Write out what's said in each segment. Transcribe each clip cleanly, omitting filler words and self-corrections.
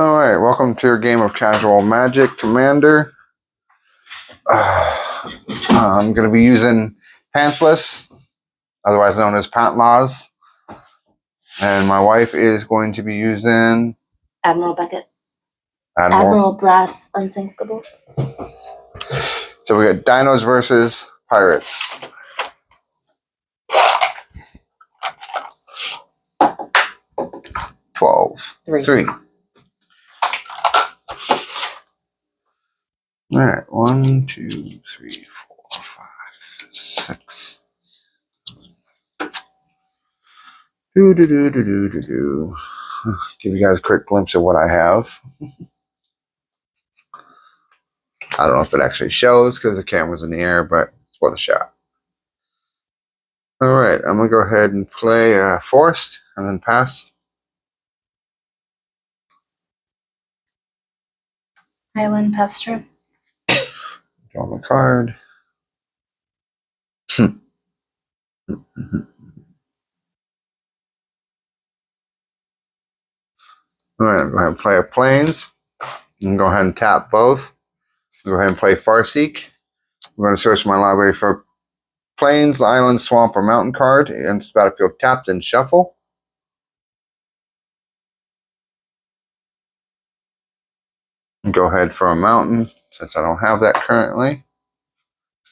Alright, welcome to your game of Casual Magic Commander. I'm going to be using Pantsless, otherwise known as Pantlaws. And my wife is going to be using... Admiral Beckett. Admiral Brass Unsinkable. So we got Dinos versus Pirates. Three. Alright, 1, 2, 3, 4, 5, 6. Give you guys a quick glimpse of what I have. I don't know if it actually shows because the camera's in the air, but it's worth a shot. Alright, I'm going to go ahead and play Forest and then pass. Island pass turn. Draw my card. Alright, I'm going to play a Plains. I'm going to go ahead and tap both. Go ahead and play Farseek. I'm going to search my library for Plains, Island, Swamp, or Mountain card. And it's battlefield tapped and shuffle. And go ahead for a mountain, since I don't have that currently.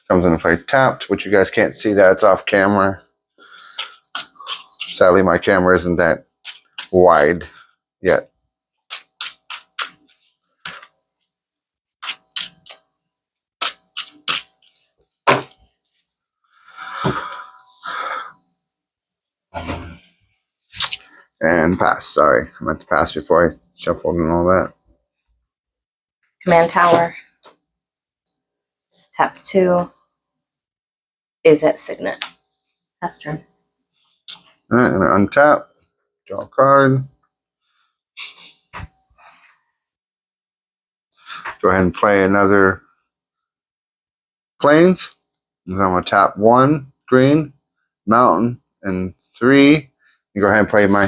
Comes into play tapped, which you guys can't see that. It's off camera. Sadly, my camera isn't that wide yet. And pass, sorry. I meant to pass before I shuffled and all that. Command Tower. Tap 2. Is at Signet. Pass turn. Alright, I'm going to untap. Draw a card. Go ahead and play another Plains. And then I'm going to tap 1 green, mountain, and 3. You go ahead and play my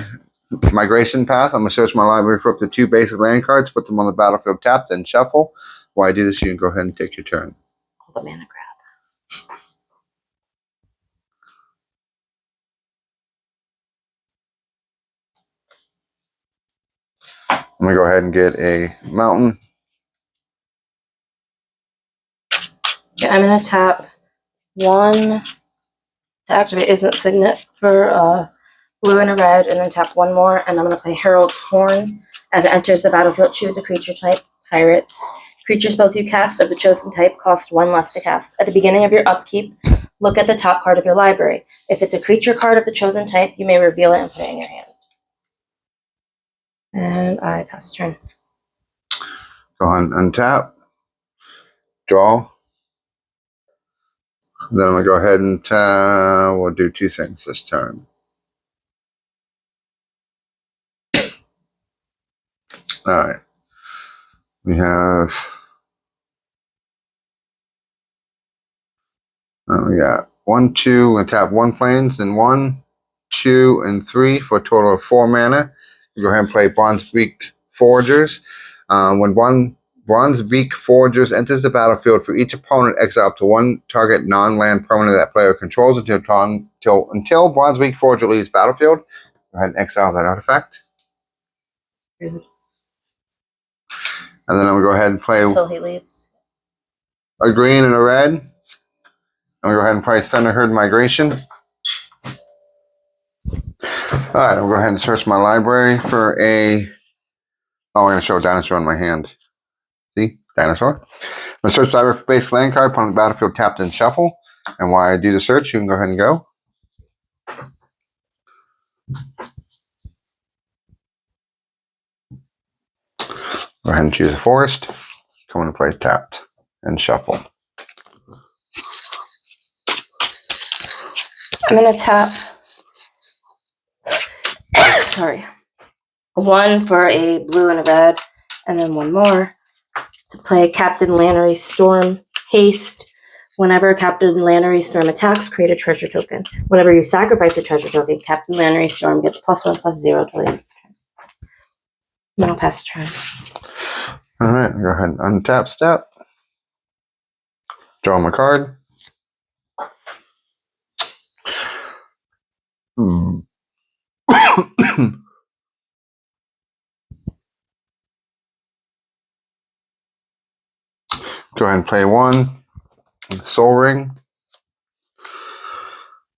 Migration Path. I'm going to search my library for up to 2 basic land cards, put them on the battlefield tapped, then shuffle. While I do this, you can go ahead and take your turn. Hold the mana grab. I'm going to go ahead and get a mountain. Yeah, I'm going to tap 1 to activate Ismet Signet for blue and a red, and then tap 1 more, and I'm going to play Herald's Horn. As it enters the battlefield, choose a creature type. Pirates. Creature spells you cast of the chosen type cost 1 less to cast. At the beginning of your upkeep, look at the top card of your library. If it's a creature card of the chosen type, you may reveal it and put it in your hand. And I pass turn. Go ahead and untap. Draw. Then I'm going to go ahead and we'll do 2 things this turn. Alright. We got 1, 2. We're going to tap 1 Plains, then 1, 2, and 3 for a total of 4 mana. You go ahead and play Bronzebeak Forgers. When 1 Bronzebeak Forgers enters the battlefield, for each opponent, exile up to 1 target non-land permanent that player controls until Bronzebeak Forger leaves battlefield. Go ahead and exile that artifact. And then I'm going to go ahead and play until he leaves. A green and a red. I'm going to go ahead and play Thunderherd Migration. Alright, I'll go ahead and search my library for a... Oh, I'm going to show a dinosaur in my hand. See? Dinosaur. I'm going to search the library for base land card, put on the battlefield tapped and shuffle. And while I do the search, you can go ahead and go. Go ahead and choose a forest. Come into play tapped and shuffle. I'm going to tap 1 for a blue and a red, and then 1 more to play Captain Lannery Storm Haste. Whenever Captain Lannery Storm attacks, create a treasure token. Whenever you sacrifice a treasure token, Captain Lannery Storm gets +1/+0 till the end. Then I'll pass turn. All right, go ahead and untap step. Draw my card. Go ahead and play one. Soul Ring.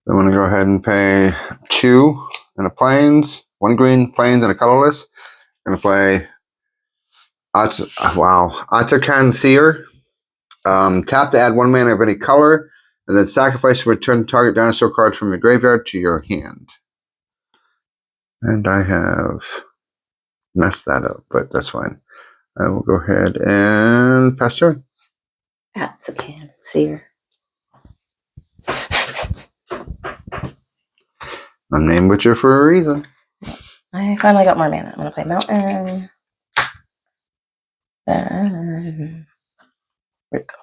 I'm going to go ahead and pay 2 and a plains. 1 green plains and a colorless. I'm going to play Atakan Seer. Tap to add 1 mana of any color, and then sacrifice and return target dinosaur card from your graveyard to your hand. And I have messed that up, but that's fine. I will go ahead and pass turn. Atakan Seer. I'm named Butcher for a reason. I finally got more mana. I'm gonna play Mountain. Then where'd it go?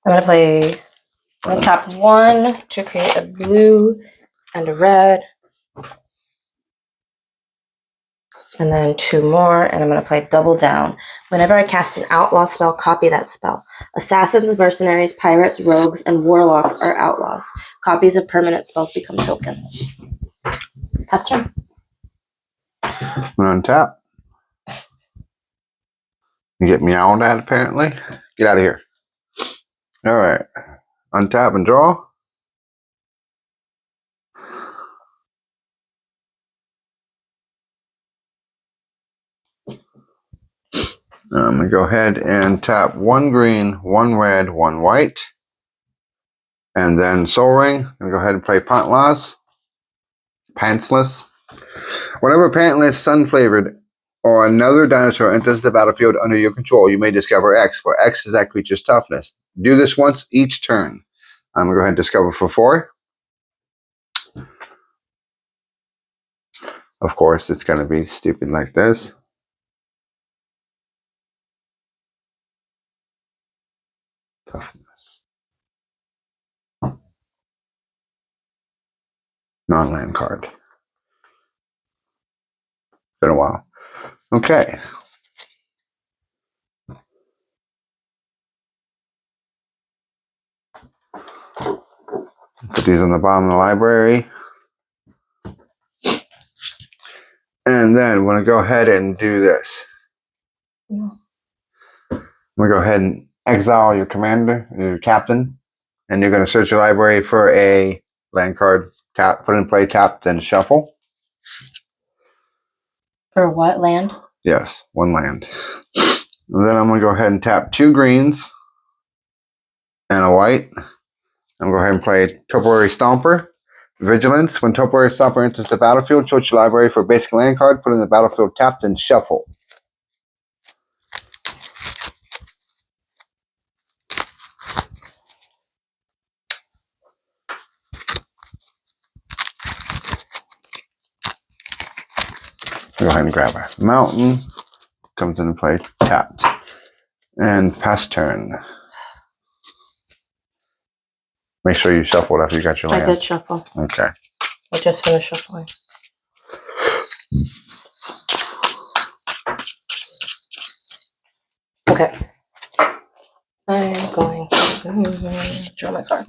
I'm gonna tap 1 to create a blue and a red. And then 2 more, and I'm going to play Double Down. Whenever I cast an outlaw spell, copy that spell. Assassins, mercenaries, pirates, rogues, and warlocks are outlaws. Copies of permanent spells become tokens. Pass turn. I'm going to untap. You get meowed at, apparently. Get out of here. All right. Untap and draw. I'm going to go ahead and tap 1 green, 1 red, 1 white. And then Soul Ring. I'm going to go ahead and play Pantsless. Whenever Pantless, Sun-flavored, or another dinosaur enters the battlefield under your control, you may discover X, where X is that creature's toughness. Do this once each turn. I'm going to go ahead and discover for 4. Of course, it's going to be stupid like this. Toughness. Non-land card. Been a while. Okay. Put these on the bottom of the library. And then we're going to go ahead and do this. I'm going to go ahead and exile your commander, your captain. And you're going to search your library for a land card. Tap, put in play, tap, then shuffle. For what land? Yes, 1 land. And then I'm going to go ahead and tap 2 greens and a white. I'm going to go ahead and play Topiary Stomper. Vigilance. When Topiary Stomper enters the battlefield, search your library for a basic land card, put in the battlefield tapped, and shuffle. Go ahead and grab a mountain. Comes into play tapped. And pass turn. Make sure you shuffled after you got your land. I did shuffle. Okay. I just finished shuffling. Okay. I'm going to draw my card.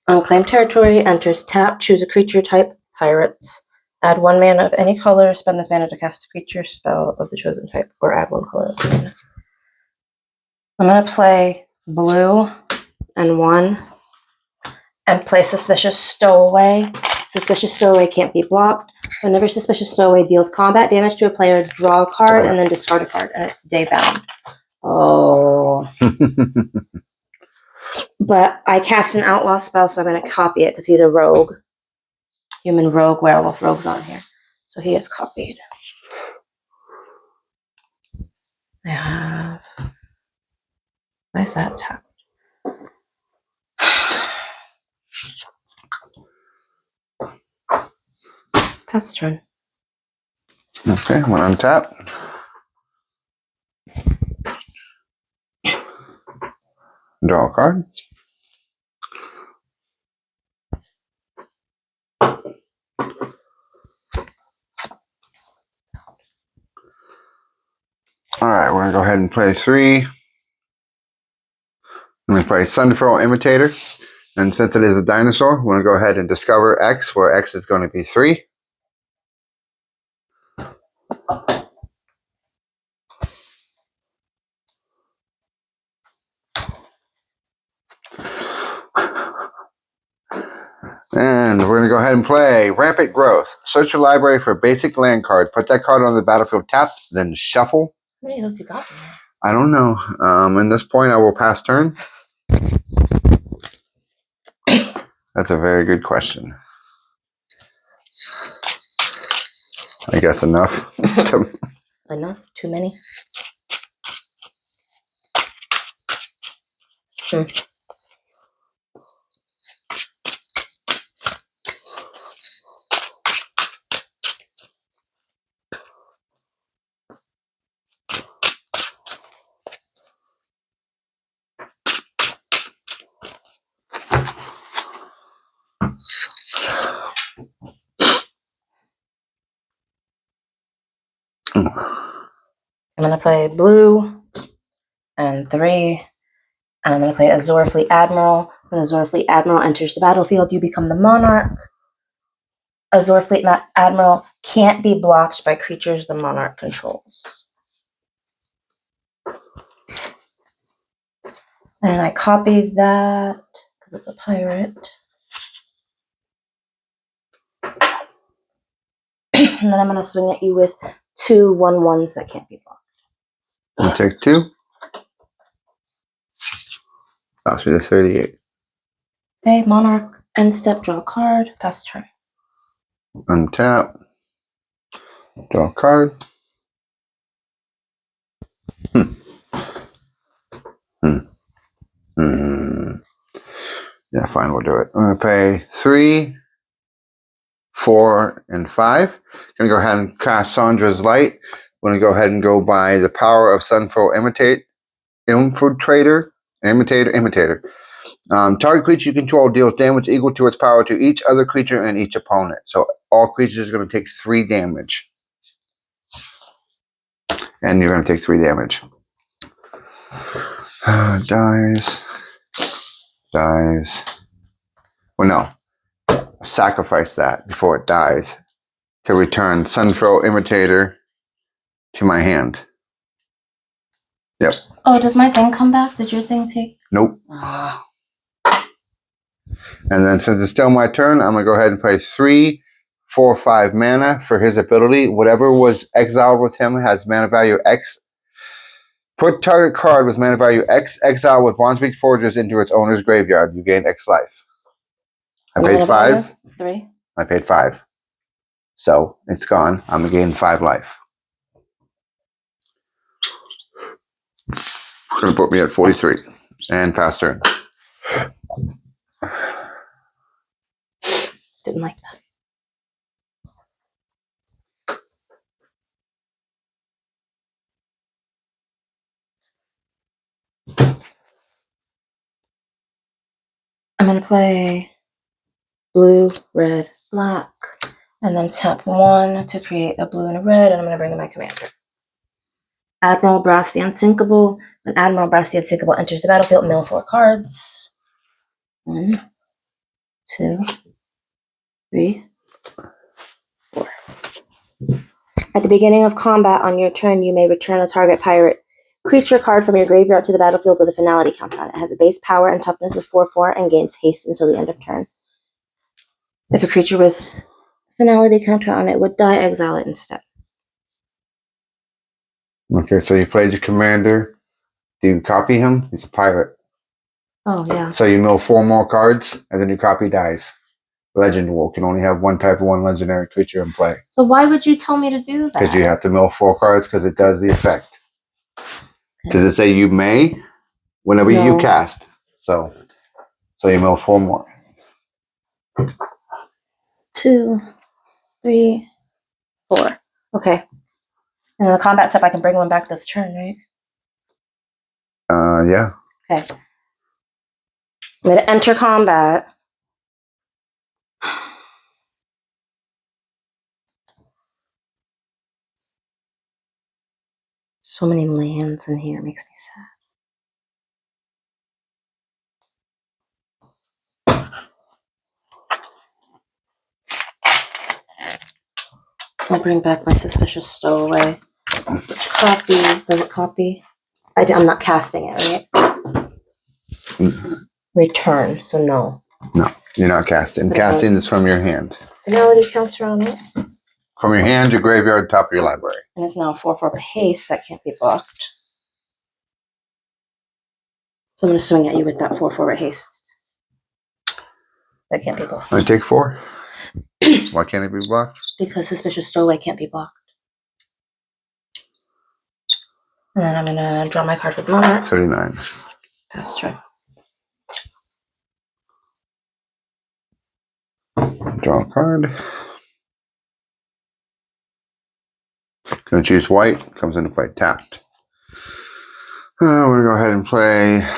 Unclaimed territory enters tap. Choose a creature type. Pirates. Add 1 mana of any color. Spend this mana to cast a creature spell of the chosen type, or add 1 color of mana. I'm going to play blue and 1 and play Suspicious Stowaway. Suspicious Stowaway can't be blocked. Whenever Suspicious Stowaway deals combat damage to a player, draw a card and then discard a card, and it's day bound. Oh. But I cast an outlaw spell, so I'm going to copy it because he's a rogue. Human rogue, werewolf rogue's on here. So he is copied. I have... Why is that tapped? Pass turn. Okay, I'm going to untap. Draw a card. we're gonna go ahead and play 3. I'm gonna play Sunfurl Imitator. And since it is a dinosaur, we're gonna go ahead and discover X, where X is going to be 3. And we're going to go ahead and play Rampant Growth. Search your library for a basic land card. Put that card on the battlefield tapped, then shuffle. How many of those you got in there? I don't know. At this point, I will pass turn. That's a very good question. I guess enough. Enough? Too many? I'm going to play blue and 3. And I'm going to play Azure Fleet Admiral. When Azure Fleet Admiral enters the battlefield, you become the monarch. Azure Fleet Admiral can't be blocked by creatures the monarch controls. And I copied that because it's a pirate. And then I'm going to swing at you with 2 1/1s that can't be blocked. I'll take 2. Cost me the 38. Okay, monarch, end step, draw a card, pass turn. Untap. Draw a card. Yeah, fine, we'll do it. I'm going to pay 3, 4, and 5. I'm going to go ahead and cast Sandra's Light. I'm going to go ahead and go by the power of Sunfurl Imitator. Target creature you control deals damage equal to its power to each other creature and each opponent. So all creatures are going to take 3 damage. And you're going to take 3 damage. Dies. Well, no. Sacrifice that before it dies to return Sunfurl Imitator to my hand. Yep. Oh, does my thing come back? Did your thing take? Nope. And then since it's still my turn, I'm going to go ahead and play 3, 4, 5 mana for his ability. Whatever was exiled with him has mana value X. Put target card with mana value X exile with Bondspeak Forgers into its owner's graveyard. You gain X life. I paid 5. 3. I paid 5. So it's gone. I'm going to gain 5 life. Going to put me at 43 and pass turn. Didn't like that. I'm going to play blue, red, black, and then tap 1 to create a blue and a red, and I'm going to bring in my commander. Admiral Brass the Unsinkable. When Admiral Brass the Unsinkable enters the battlefield, mill 4 cards. 1, 2, 3, 4. At the beginning of combat on your turn, you may return a target pirate creature card from your graveyard to the battlefield with a finality counter on it. It has a base power and toughness of 4/4 and gains haste until the end of turn. If a creature with finality counter on it would die, exile it instead. Okay, so you played your commander. Do you copy him? He's a pirate. Oh, yeah. So you mill 4 more cards, and then your copy dies. Legend Wolf can only have 1 type of 1 legendary creature in play. So why would you tell me to do that? Because you have to mill 4 cards because it does the effect. Okay. Does it say you may? Whenever you cast. So you mill 4 more. 2, 3, 4. Okay. And in the combat step, I can bring one back this turn, right? Yeah. Okay. I'm going to enter combat. So many lands in here, makes me sad. I'll bring back my suspicious stowaway. Which copy? Does it copy? I'm not casting it, right? Return, so no. No, you're not casting. But Casting is from your hand. Finality counts around it. From your hand, your graveyard, top of your library. And it's now 4/4 haste that can't be blocked. So I'm going to swing at you with that 4/4 haste. That can't be blocked. I take 4. Why can't it be blocked? Because suspicious stowaway can't be blocked. And then I'm going to draw my card with Monarch. 39. Pass turn. Draw a card. Gonna choose white. Comes into play tapped. We're gonna go ahead and play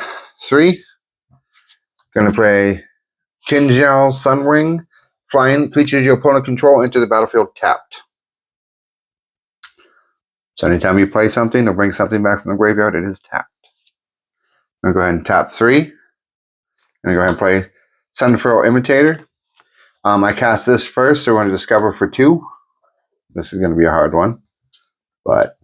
3. Gonna play Kinjal Sunwing. Flying creatures your opponent control enter the battlefield tapped. So anytime you play something or bring something back from the graveyard, it is tapped. I'm gonna go ahead and tap 3. I'm gonna go ahead and play Sunfurl Imitator. I cast this first, so we're gonna discover for 2. This is gonna be a hard one, but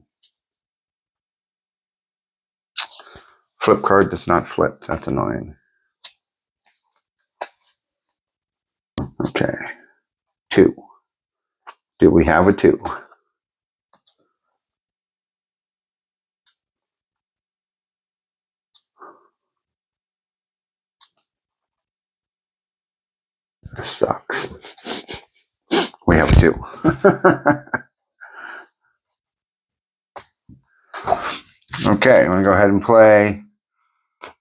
flip card does not flip. That's annoying. Okay. 2. Do we have a 2? This sucks. We have a 2. Okay, I'm going to go ahead and play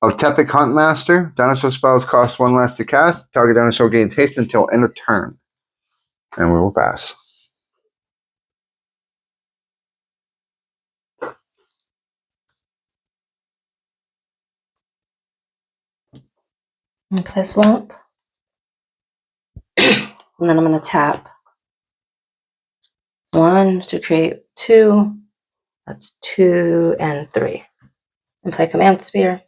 Otepic Huntmaster. Dinosaur spells cost 1 less to cast. Target dinosaur gains haste until end of turn. And we will pass. And play Swamp. And then I'm going to tap 1 to create 2. That's 2 and 3. And play Command Sphere.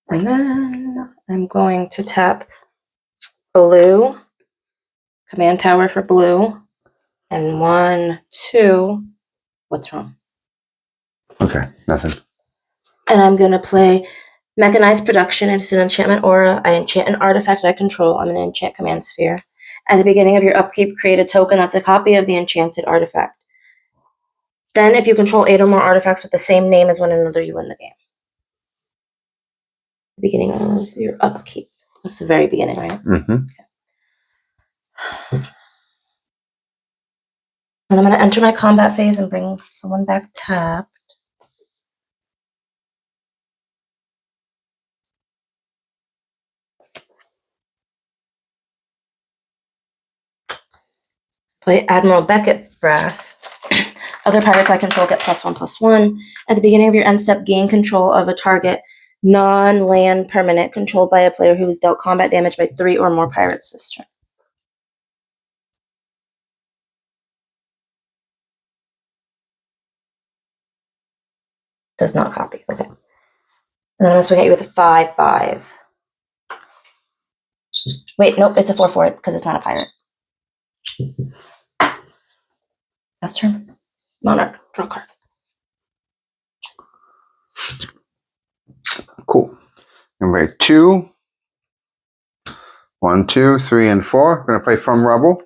And then I'm going to tap blue, Command Tower for blue, and 1, 2. What's wrong? Okay, nothing. And I'm going to play Mechanized Production. It's an enchantment aura. I enchant an artifact I control. I'm going to enchant Command Sphere. At the beginning of your upkeep, create a token that's a copy of the enchanted artifact. Then, if you control 8 or more artifacts with the same name as one another, you win the game. The beginning of your upkeep. That's the very beginning, right? Mm-hmm. Okay. And I'm going to enter my combat phase and bring someone back tapped. Play Admiral Beckett Brass. Other pirates I control get +1/+1. At the beginning of your end step, gain control of a target non-land permanent controlled by a player who has dealt combat damage by 3 or more pirates this turn. Does not copy. Okay. And then I'm going to swing at you with a 5/5. Wait, nope, it's a 4/4 because it's not a pirate. Last turn. Monarch. Draw card. Cool. Number 2. 1, 2, 3, and 4. We're going to play From Rubble.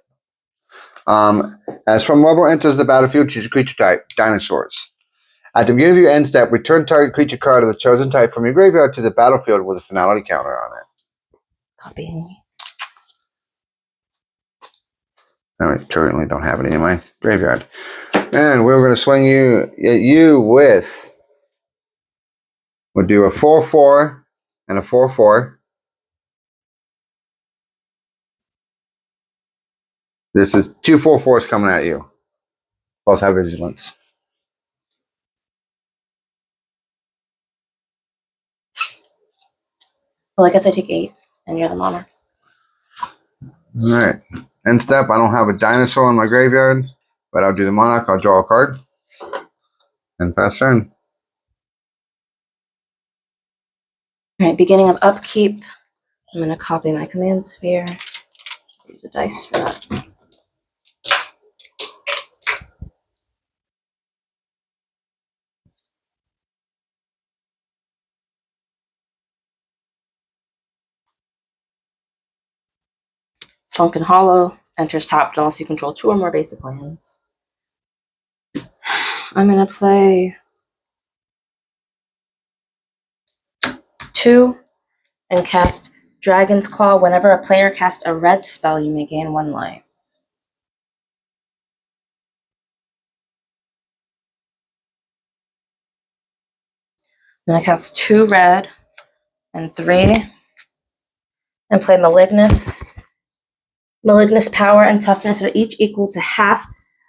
As From Rubble enters the battlefield, choose a creature type, dinosaurs. At the beginning of your end step, return target creature card of the chosen type from your graveyard to the battlefield with a finality counter on it. Copying. I currently don't have any in my graveyard. And we're going to swing you with... We'll do a 4/4 and a 4/4. This is 2 4/4s coming at you. Both have vigilance. Well, I guess I take 8, and you're the monarch. All right. End step, I don't have a dinosaur in my graveyard, but I'll do the monarch. I'll draw a card. And pass turn. All right, beginning of upkeep. I'm going to copy my command sphere. Use a dice for that. Sunken Hollow enters tapped unless you control 2 or more basic lands. I'm going to play 2 and cast Dragon's Claw. Whenever a player casts a red spell, you may gain 1 life. I'm going to cast 2 red and 3 and play Malignus. Malignus power and toughness are each equal to half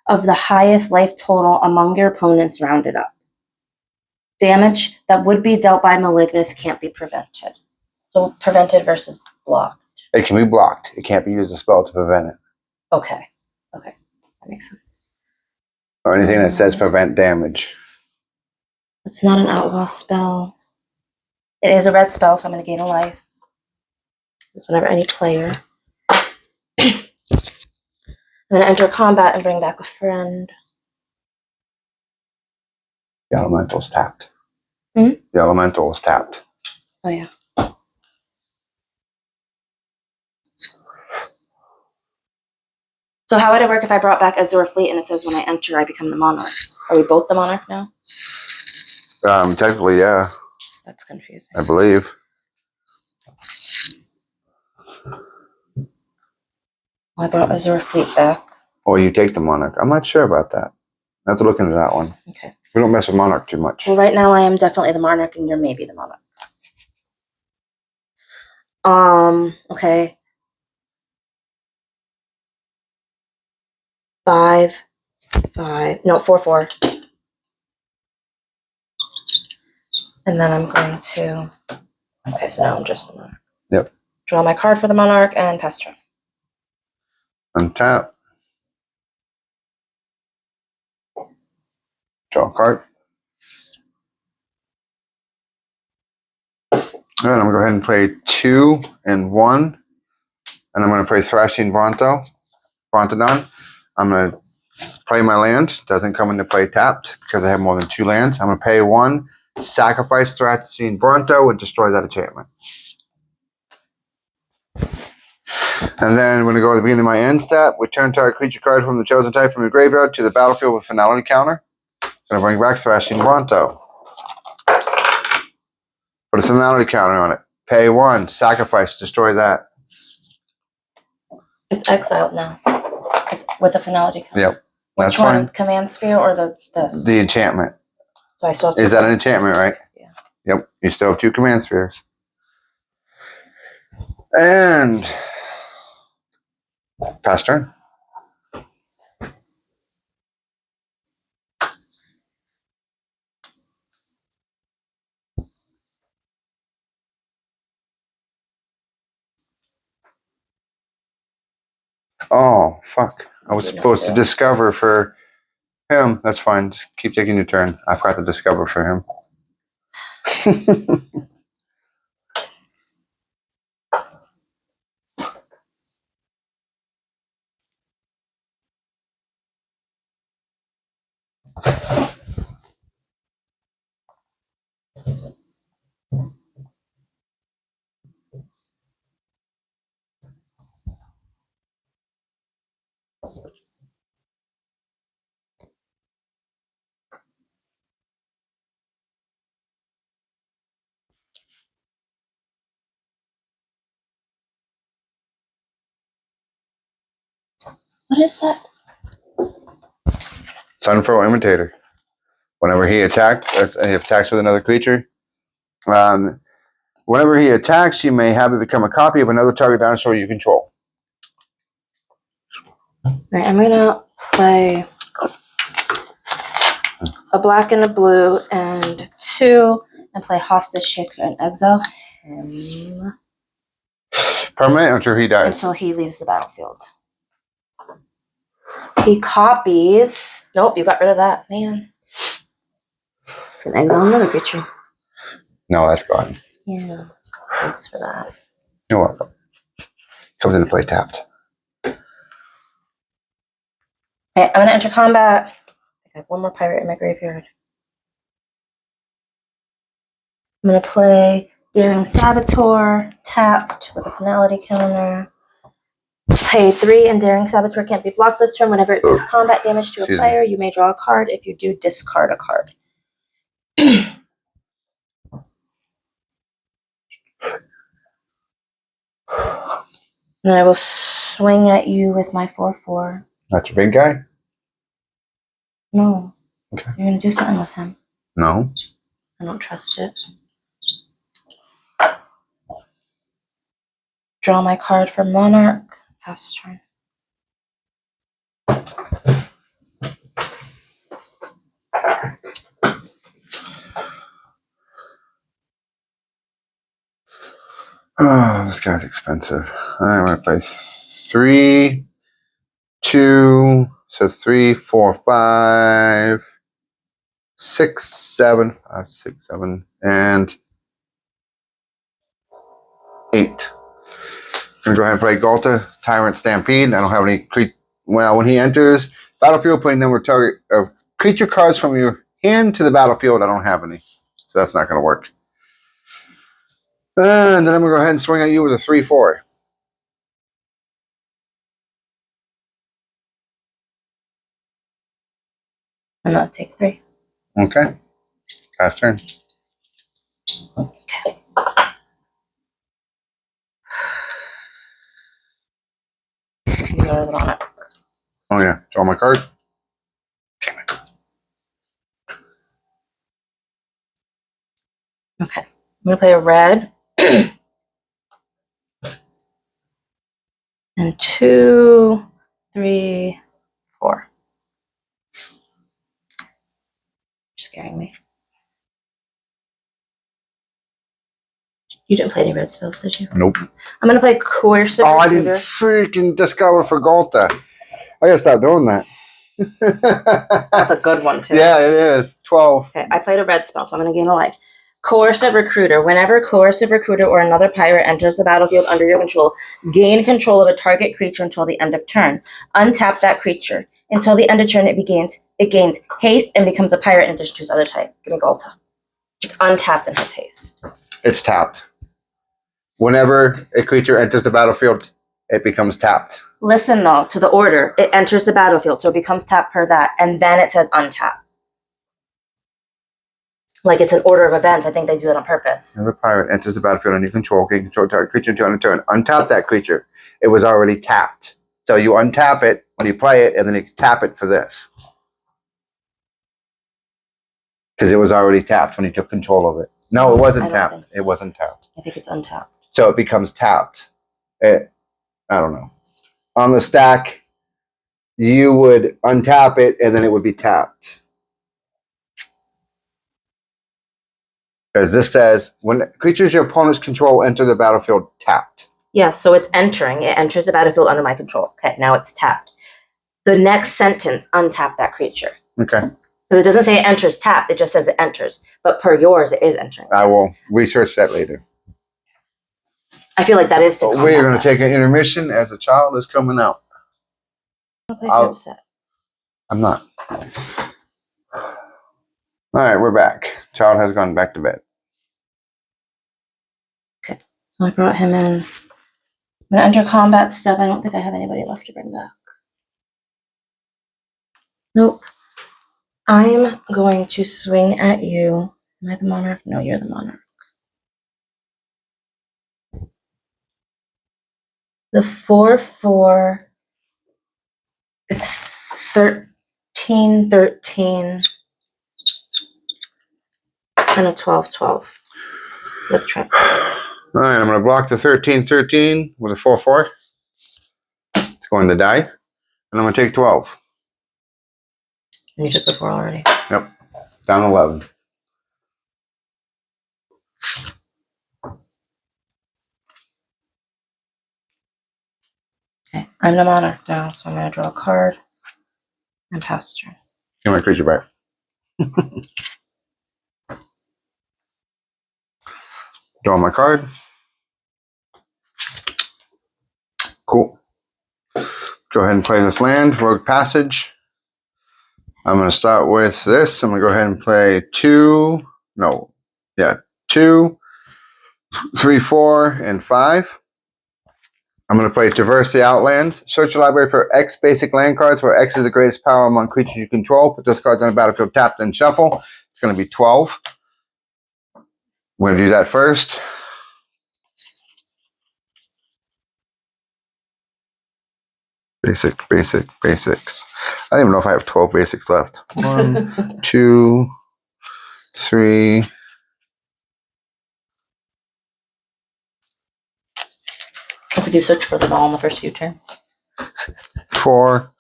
of the highest life total among your opponents rounded up. Damage that would be dealt by Malignus can't be prevented. So prevented versus blocked. It can be blocked. It can't be used as a spell to prevent it. Okay. That makes sense. Or anything that says prevent damage. It's not an outlaw spell. It is a red spell, so I'm going to gain a life. This is whenever any player. I'm going to enter combat and bring back a friend. The elemental's tapped. Hmm? The elemental is tapped. Oh, yeah. So how would it work if I brought back Azure Fleet and it says when I enter, I become the monarch? Are we both the monarch now? Technically, yeah. That's confusing. I believe. Well, I brought Azure Fleet back. Or you take the monarch. I'm not sure about that. I have to look into that one. Okay. We don't mess with monarch too much. Well, right now I am definitely the monarch and you're maybe the monarch. Okay. 5, 5. No, 4, 4. And then I'm going to. Okay, so now I'm just the monarch. Yep. Draw my card for the monarch and pass turn. Untap. Draw a card. And I'm going to go ahead and play 2 and 1. And I'm going to play Thrashing Brontodon. I'm going to play my land. Doesn't come into play tapped because I have more than 2 lands. I'm going to pay 1, sacrifice Thrashing Bronto, and destroy that enchantment. And then we're going to go to the beginning of my end step. Return target creature card from the chosen type from your graveyard to the battlefield with finality counter. Going to bring back Thrashing Bronto. Put a finality counter on it. Pay 1, sacrifice, destroy that. It's exiled now. It's with a finality counter. Yep. That's Which one? fine. Command Sphere or this? The enchantment. So I still have Is that an enchantment, right? Yeah. Yep. You still have 2 command spheres. And pass turn. Oh, fuck. I was supposed to discover for him. That's fine. Just keep taking your turn. I forgot to discover for him. What is that? Sunfurl Imitator. Whenever he attacks with another creature, whenever he attacks, you may have it become a copy of another target dinosaur you control. Right, I'm gonna play a black and a blue and 2 and play Hostage Shaker and exile him Permanent until he dies. until he leaves the battlefield. He copies. Nope, you got rid of that, man. It's an exile another creature. No, that's gone. Yeah. Thanks for that. You're welcome. Comes into play tapped. Okay, I'm gonna enter combat. I have one more pirate in my graveyard. I'm gonna play Daring Saboteur, tapped with a finality counter. Pay 3 and Daring Saboteur can't be blocked this turn. Whenever it deals combat damage to a player, you may draw a card. If you do, discard a card. And I will swing at you with my 4/4. That's your big guy? No. Okay. You're gonna do something with him. No. I don't trust it. Draw my card for Monarch. Pass turn. Oh, this guy's expensive. I'm gonna play 3, 2, so 3, 4, 5, 6, 7, 5, 6, 7, and 8. I'm gonna go ahead and play Galta, Tyrant Stampede. I don't have any well, when he enters battlefield, play number target of creature cards from your hand to the battlefield. I don't have any, so that's not gonna work. And then I'm gonna go ahead and swing at you with a 3/4. I'm not take 3. Okay. Pass turn. Okay. Ignore the Monarch. Oh yeah, draw my card. Damn it. Okay. I'm gonna play a red. And 2, 3, 4. You're scaring me. You didn't play any red spells, did you? Nope. I'm gonna play Coercive Oh, Recruiter. I didn't freaking discover for Galta. I gotta stop doing that. That's a good one, too. Yeah, it is. 12. Okay, I played a red spell, so I'm gonna gain a life. Coercive Recruiter. Whenever Coercive Recruiter or another pirate enters the battlefield under your control, gain control of a target creature until the end of turn. Untap that creature. Until the end of turn, it gains haste and becomes a pirate in addition to its other type. Give me Galta. It's untapped and has haste. It's tapped. Whenever a creature enters the battlefield, it becomes tapped. Listen, though, to the order. It enters the battlefield, so it becomes tapped per that, and then it says untap. Like it's an order of events. I think they do that on purpose. Whenever a pirate enters the battlefield under your control, gain control of target creature until end of turn. Untap that creature. It was already tapped. So you untap it when you play it, and then you tap it for this. Because it was already tapped when you took control of it. No, it wasn't tapped. So. It wasn't tapped. I think it's untapped. So it becomes tapped. I don't know. On the stack, you would untap it, and then it would be tapped. Because this says, when creatures your opponent's control enter the battlefield, tapped. Yes, so it's entering. It enters the battlefield under my control. Okay, now it's tapped. The next sentence, untap that creature. Okay. Because it doesn't say it enters tapped, it just says it enters. But per yours, it is entering. I will research that later. I feel like that is to combat We're going to take an intermission as a child is coming out. I'm upset. I'm not. All right, we're back. Child has gone back to bed. Okay, so I brought him in. I'm going to enter combat step. I don't think I have anybody left to bring back. Nope. I'm going to swing at you. Am I the Monarch? No, you're the Monarch. The 4/4 is 13, 13, and a 12/12 with Trent. All right, I'm going to block the 13/13 with a 4/4. It's going to die. And I'm going to take 12. And you took the 4 already. Yep. Down 11. Okay, I'm the Monarch now, so I'm going to draw a card and pass turn. Get my creature back. Draw my card. Cool. Go ahead and play this land, Rogue Passage. I'm going to start with this. I'm going to go ahead and play 2, 3, 4, and 5. I'm going to play Traverse the Outlands. Search your library for X basic land cards, where X is the greatest power among creatures you control. Put those cards on the battlefield tapped and shuffle. It's going to be 12. We're going to do that first. Basics. I don't even know if I have 12 basics left. 1, 2, 3. Because you search for them all in the first few turns. 4,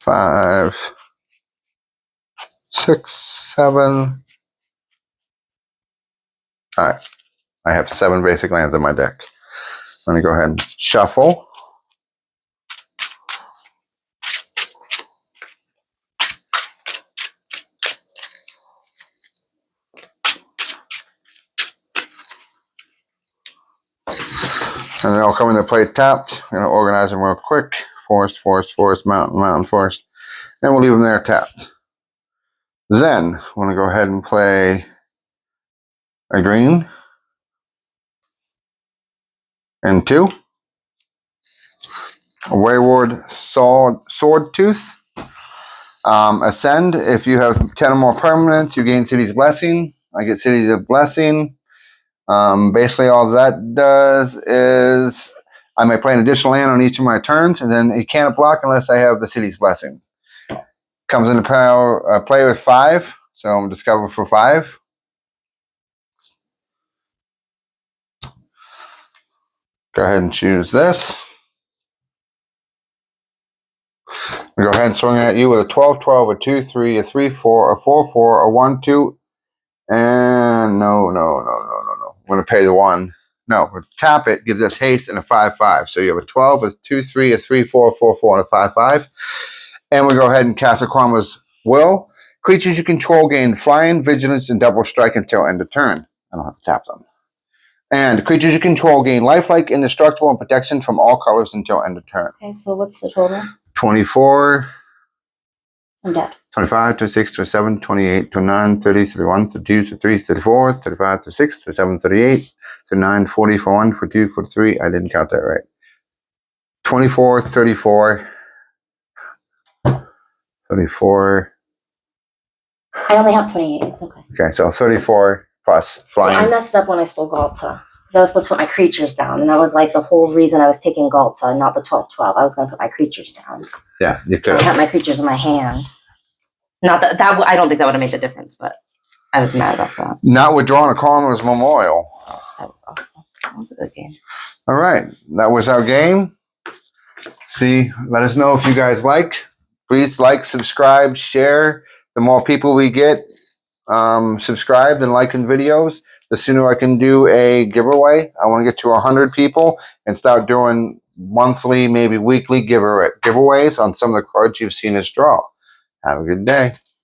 5, 6, 7. All right. I have 7 basic lands in my deck. I'm going to go ahead and shuffle. And then I'll come into play tapped. I'm going to organize them real quick. Forest, mountain, forest. And we'll leave them there tapped. Then I'm going to go ahead and play a green and 2. A Wayward Sword Tooth. Ascend. If you have 10 or more permanents, you gain City's Blessing. I get City's Blessing. Basically, all that does is I may play an additional land on each of my turns, and then it can't block unless I have the City's Blessing. Comes into play with 5, so I'm discovered for 5. Go ahead and choose this. We go ahead and swing at you with a 12, 12, a 2, 3, a 3, 4, a 4, 4, a 1, 2, and no. I'm going to pay the 1. No, tap it, gives us haste and a 5, 5. So you have a 12, a 2, 3, a 3, 4, 4, 4, and a 5, 5. And we go ahead and cast Akrama's Will. Creatures you control gain flying, vigilance, and double strike until end of turn. I don't have to tap them. And creatures you control gain lifelike, indestructible, and protection from all colors until end of turn. Okay, so what's the total? 24. I'm dead. 25, 26, 27, 28, 29, 30, 31, 32, 33, 34, 35, 36, 37, 38, 39, 40, 41, 42, 43. I didn't count that right. 24, 34, 34. I only have 28. It's okay. Okay, so 34 plus flying. See, I messed up when I stole Galta. I was supposed to put my creatures down, and that was like the whole reason I was taking Galta, not the 12-12. I was going to put my creatures down. Yeah, you could. I had my creatures in my hand. Not that I don't think that would have made the difference, but I was mad about that. Not withdrawing Akrama's Memorial. Oh, that was awful. That was a good game. All right, that was our game. See, let us know if you guys like. Please like, subscribe, share. The more people we get subscribed and liking videos, the sooner I can do a giveaway. I want to get to 100 people and start doing monthly, maybe weekly giveaways on some of the cards you've seen us draw. Have a good day.